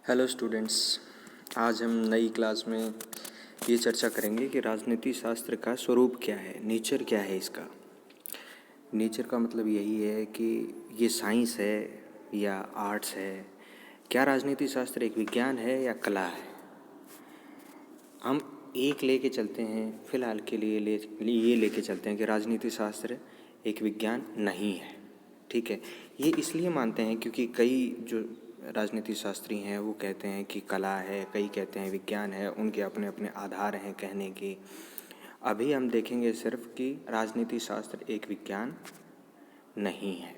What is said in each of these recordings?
Hello students. आज हम नई क्लास में ये चर्चा करेंगे कि राजनीति शास्त्र का स्वरूप क्या है, नेचर क्या है इसका। नेचर का मतलब यही है कि ये साइंस है या आर्ट्स है। क्या राजनीति शास्त्र एक विज्ञान है या कला है। हम एक लेके चलते हैं, फिलहाल के लिए ये लेके चलते हैं कि राजनीति शास्त्र एक विज्ञान नहीं है। ठीक है, ये इसलिए मानते हैं क्योंकि कई जो राजनीति शास्त्री हैं वो कहते हैं कि कला है, कई कहते हैं विज्ञान है, उनके अपने अपने आधार हैं कहने के। अभी हम देखेंगे सिर्फ कि राजनीति शास्त्र एक विज्ञान नहीं है।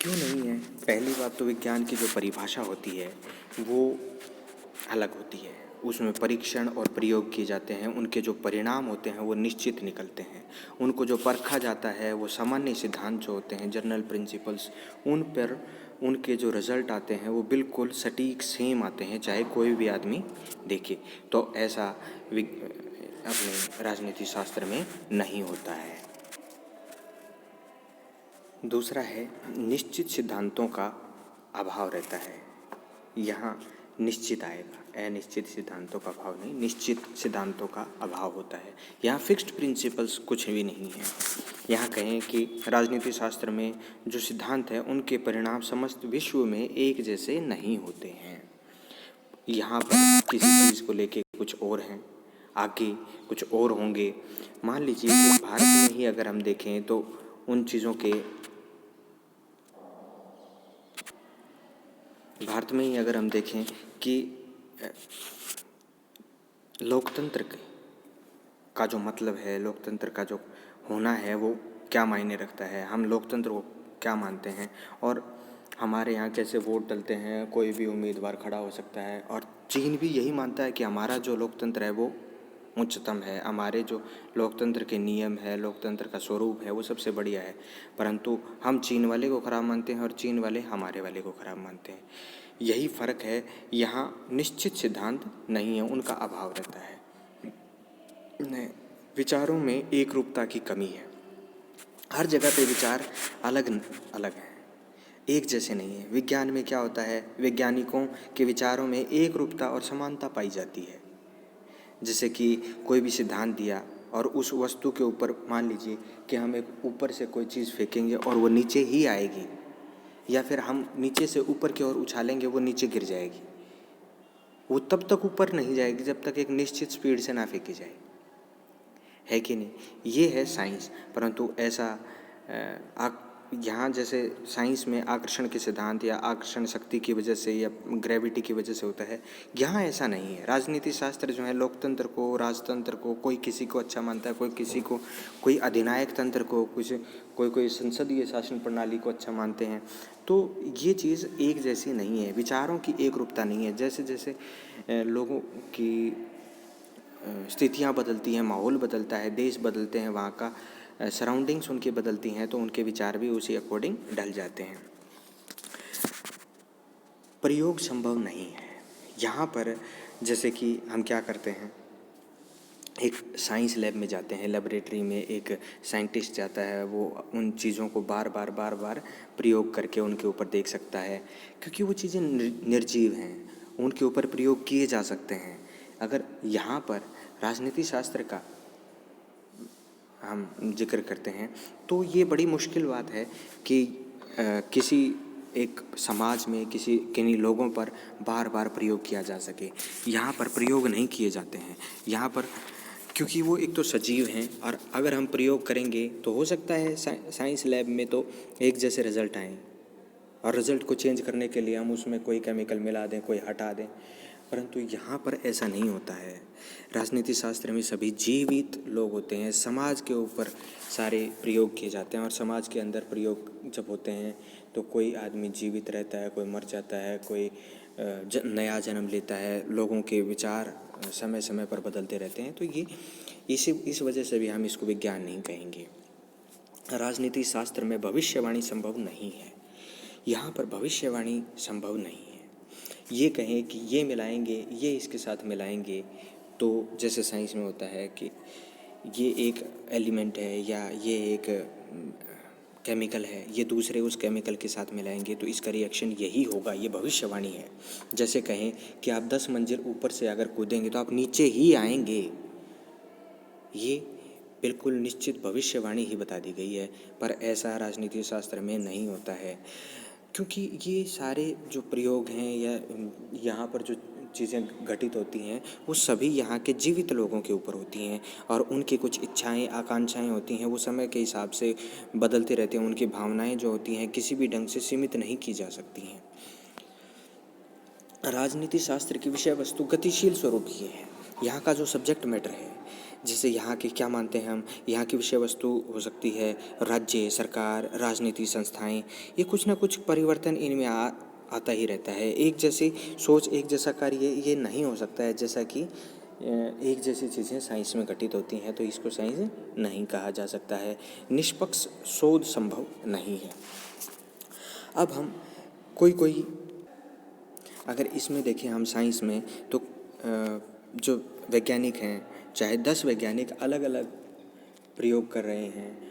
क्यों नहीं है? पहली बात तो विज्ञान की जो परिभाषा होती है वो अलग होती है। उसमें परीक्षण और प्रयोग किए जाते हैं, उनके जो परिणाम होते हैं वो निश्चित निकलते हैं। उनको जो परखा जाता है वो सामान्य सिद्धांत जो होते हैं, जनरल प्रिंसिपल्स, उन पर उनके जो रिजल्ट आते हैं वो बिल्कुल सटीक सेम आते हैं, चाहे कोई भी आदमी देखे। तो ऐसा अपने राजनीति शास्त्र में नहीं होता है। दूसरा है निश्चित सिद्धांतों का अभाव रहता है। यहाँ निश्चित आएगा, अनिश्चित सिद्धांतों का अभाव नहीं, निश्चित सिद्धांतों का अभाव होता है। यहाँ फिक्स्ड प्रिंसिपल्स कुछ भी नहीं है। यहाँ कहें कि राजनीति शास्त्र में जो सिद्धांत है उनके परिणाम समस्त विश्व में एक जैसे नहीं होते हैं। यहाँ पर किसी चीज़ को लेके कुछ और हैं, आगे कुछ और होंगे। मान लीजिए कि भारत में ही अगर हम देखें तो उन चीज़ों के भारत में ही अगर हम देखें कि लोकतंत्र का जो मतलब है, लोकतंत्र का जो होना है वो क्या मायने रखता है, हम लोकतंत्र को क्या मानते हैं, और हमारे यहाँ कैसे वोट डलते हैं, कोई भी उम्मीदवार खड़ा हो सकता है। और चीन भी यही मानता है कि हमारा जो लोकतंत्र है वो उच्चतम है, हमारे जो लोकतंत्र के नियम है, लोकतंत्र का स्वरूप है वो सबसे बढ़िया है। परंतु हम चीन वाले को खराब मानते हैं और चीन वाले हमारे वाले को खराब मानते हैं। यही फ़र्क है। यहाँ निश्चित सिद्धांत नहीं है, उनका अभाव रहता है। विचारों में एक रूपता की कमी है। हर जगह पे विचार अलग अलग हैं, एक जैसे नहीं है। विज्ञान में क्या होता है, वैज्ञानिकों के विचारों में एक रूपता और समानता पाई जाती है। जैसे कि कोई भी सिद्धांत दिया और उस वस्तु के ऊपर मान लीजिए कि हम एक ऊपर से कोई चीज़ फेंकेंगे और वो नीचे ही आएगी, या फिर हम नीचे से ऊपर की ओर उछालेंगे वो नीचे गिर जाएगी। वो तब तक ऊपर नहीं जाएगी जब तक एक निश्चित स्पीड से ना फेंकी जाए, है कि नहीं। ये है साइंस। परंतु ऐसा यहाँ जैसे साइंस में आकर्षण के सिद्धांत या आकर्षण शक्ति की वजह से या ग्रेविटी की वजह से होता है, यहाँ ऐसा नहीं है। राजनीति शास्त्र जो है लोकतंत्र को, राजतंत्र को, कोई किसी को अच्छा मानता है, कोई किसी को, कोई अधिनायक तंत्र को, कोई संसदीय शासन प्रणाली को अच्छा मानते हैं। तो ये चीज़ एक जैसी नहीं है, विचारों की एक रूपता नहीं है। जैसे जैसे लोगों की स्थितियाँ बदलती हैं, माहौल बदलता है, देश बदलते हैं, वहाँ का सराउंडिंग्स उनकी बदलती हैं, तो उनके विचार भी उसी अकॉर्डिंग ढल जाते हैं। प्रयोग संभव नहीं है यहाँ पर। जैसे कि हम क्या करते हैं, एक साइंस लैब में जाते हैं, लेबोरेटरी में एक साइंटिस्ट जाता है, वो उन चीज़ों को बार बार प्रयोग करके उनके ऊपर देख सकता है, क्योंकि वो चीज़ें निर्जीव हैं, उनके ऊपर प्रयोग किए जा सकते हैं। अगर यहाँ पर राजनीति शास्त्र का हम जिक्र करते हैं तो ये बड़ी मुश्किल बात है कि किसी एक समाज में किन्हीं लोगों पर बार बार प्रयोग किया जा सके। यहाँ पर प्रयोग नहीं किए जाते हैं यहाँ पर, क्योंकि वो एक तो सजीव हैं, और अगर हम प्रयोग करेंगे तो हो सकता है साइंस लैब में तो एक जैसे रिज़ल्ट आएँ, और रिज़ल्ट को चेंज करने के लिए हम उसमें कोई केमिकल मिला दें, कोई हटा दें। परंतु यहाँ पर ऐसा नहीं होता है। राजनीति शास्त्र में सभी जीवित लोग होते हैं, समाज के ऊपर सारे प्रयोग किए जाते हैं, और समाज के अंदर प्रयोग जब होते हैं तो कोई आदमी जीवित रहता है, कोई मर जाता है, कोई नया जन्म लेता है, लोगों के विचार समय समय पर बदलते रहते हैं। तो ये इस वजह से भी हम इसको विज्ञान नहीं कहेंगे। राजनीति शास्त्र में भविष्यवाणी संभव नहीं है, यहाँ पर भविष्यवाणी संभव नहीं है। ये कहें कि ये मिलाएंगे, ये इसके साथ मिलाएंगे, तो जैसे साइंस में होता है कि ये एक एलिमेंट है या ये एक केमिकल है, ये दूसरे उस केमिकल के साथ मिलाएंगे तो इसका रिएक्शन यही होगा, ये भविष्यवाणी है। जैसे कहें कि आप 10 मंजिल ऊपर से अगर कूदेंगे तो आप नीचे ही आएंगे, ये बिल्कुल निश्चित भविष्यवाणी ही बता दी गई है। पर ऐसा राजनीति शास्त्र में नहीं होता है, क्योंकि ये सारे जो प्रयोग हैं या यहाँ पर जो चीज़ें घटित होती हैं वो सभी यहाँ के जीवित लोगों के ऊपर होती हैं, और उनकी कुछ इच्छाएं आकांक्षाएं होती हैं, वो समय के हिसाब से बदलती रहती हैं। उनकी भावनाएं जो होती हैं किसी भी ढंग से सीमित नहीं की जा सकती हैं। राजनीति शास्त्र की विषय वस्तु गतिशील स्वरूप ही है। यहाँ का जो सब्जेक्ट मैटर है, जैसे यहाँ के क्या मानते हैं हम, यहाँ की विषय वस्तु हो सकती है राज्य, सरकार, राजनीति संस्थाएं, ये कुछ ना कुछ परिवर्तन इनमें आता ही रहता है। एक जैसी सोच, एक जैसा कार्य ये नहीं हो सकता है। जैसा कि एक जैसी चीज़ें साइंस में घटित होती हैं तो इसको साइंस नहीं कहा जा सकता है। निष्पक्ष शोध संभव नहीं है। अब हम कोई अगर इसमें देखें हम साइंस में, तो जो वैज्ञानिक हैं, चाहे 10 वैज्ञानिक अलग अलग प्रयोग कर रहे हैं,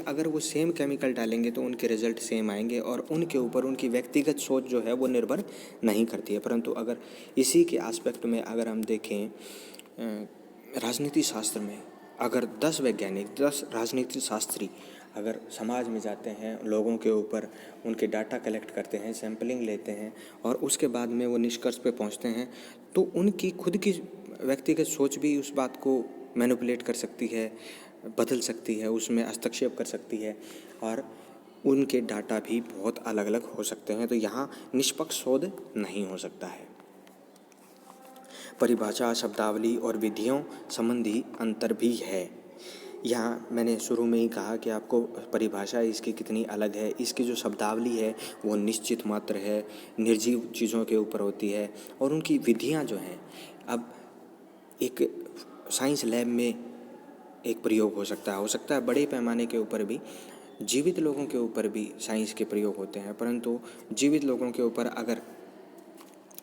अगर वो सेम केमिकल डालेंगे तो उनके रिजल्ट सेम आएंगे, और उनके ऊपर उनकी व्यक्तिगत सोच जो है वो निर्भर नहीं करती है। परंतु अगर इसी के एस्पेक्ट में अगर हम देखें राजनीति शास्त्र में, अगर 10 वैज्ञानिक, 10 राजनीति शास्त्री अगर समाज में जाते हैं, लोगों के ऊपर उनके डाटा कलेक्ट करते हैं, सैम्पलिंग लेते हैं, और उसके बाद में वो निष्कर्ष पे पहुंचते हैं, तो उनकी खुद की व्यक्तिगत सोच भी उस बात को मैनिपुलेट कर सकती है, बदल सकती है, उसमें हस्तक्षेप कर सकती है, और उनके डाटा भी बहुत अलग अलग हो सकते हैं। तो यहाँ निष्पक्ष शोध नहीं हो सकता है। परिभाषा, शब्दावली और विधियों संबंधी अंतर भी है। यहाँ मैंने शुरू में ही कहा कि आपको परिभाषा इसकी कितनी अलग है। इसकी जो शब्दावली है वो निश्चित मात्र है, निर्जीव चीज़ों के ऊपर होती है, और उनकी विधियाँ जो हैं, अब एक साइंस लैब में एक प्रयोग हो सकता है बड़े पैमाने के ऊपर भी, जीवित लोगों के ऊपर भी साइंस के प्रयोग होते हैं। परंतु जीवित लोगों के ऊपर अगर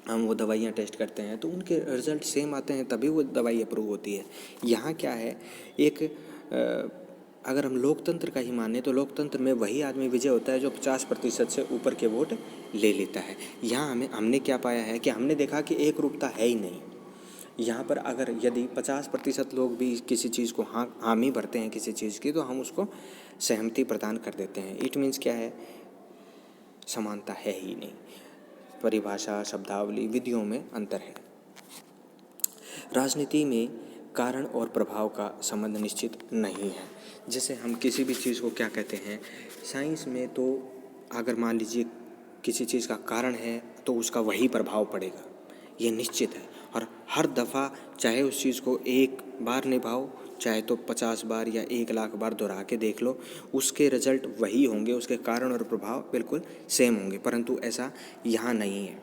हम वो दवाइयाँ टेस्ट करते हैं तो उनके रिजल्ट सेम आते हैं, तभी वो दवाई अप्रूव होती है। यहाँ क्या है, अगर हम लोकतंत्र का ही माने तो लोकतंत्र में वही आदमी विजय होता है जो 50% से ऊपर के वोट ले लेता है। यहाँ हमने क्या पाया है कि हमने देखा कि एक रूपता है ही नहीं। यहाँ पर अगर यदि 50% लोग भी किसी चीज़ को हामी भरते हैं किसी चीज़ की, तो हम उसको सहमति प्रदान कर देते हैं। इट मीन्स क्या है, समानता है ही नहीं। परिभाषा, शब्दावली, विधियों में अंतर है। राजनीति में कारण और प्रभाव का संबंध निश्चित नहीं है। जैसे हम किसी भी चीज़ को क्या कहते हैं, साइंस में तो अगर मान लीजिए किसी चीज़ का कारण है तो उसका वही प्रभाव पड़ेगा, ये निश्चित है। और हर दफ़ा चाहे उस चीज़ को एक बार निभाओ, चाहे तो 50 बार या 1,00,000 बार दोहरा के देख लो, उसके रिजल्ट वही होंगे, उसके कारण और प्रभाव बिल्कुल सेम होंगे। परंतु ऐसा यहाँ नहीं है।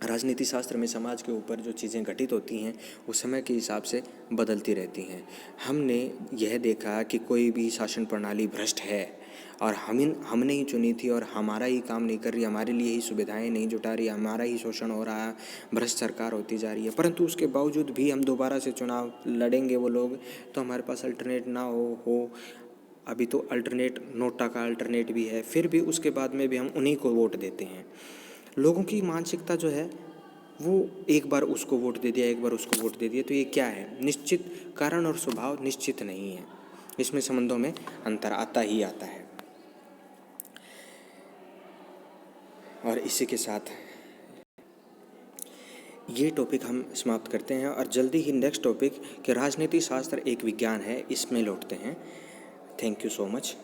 राजनीति शास्त्र में समाज के ऊपर जो चीज़ें घटित होती हैं वो समय के हिसाब से बदलती रहती हैं। हमने यह देखा कि कोई भी शासन प्रणाली भ्रष्ट है और हमने ही चुनी थी, और हमारा ही काम नहीं कर रही, हमारे लिए ही सुविधाएं नहीं जुटा रही, हमारा ही शोषण हो रहा है, भ्रष्ट सरकार होती जा रही है। परंतु उसके बावजूद भी हम दोबारा से चुनाव लड़ेंगे वो लोग, तो हमारे पास अल्टरनेट ना हो अभी तो अल्टरनेट, नोटा का अल्टरनेट भी है, फिर भी उसके बाद में भी हम उन्हीं को वोट देते हैं। लोगों की मानसिकता जो है वो एक बार उसको वोट दे दिया, एक बार उसको वोट दे दिया, तो ये क्या है, निश्चित कारण और स्वभाव निश्चित नहीं है। इसमें संबंधों में अंतर आता ही आता है। और इसी के साथ ये टॉपिक हम समाप्त करते हैं, और जल्दी ही नेक्स्ट टॉपिक कि राजनीति शास्त्र एक विज्ञान है, इसमें लौटते हैं। Thank you so much.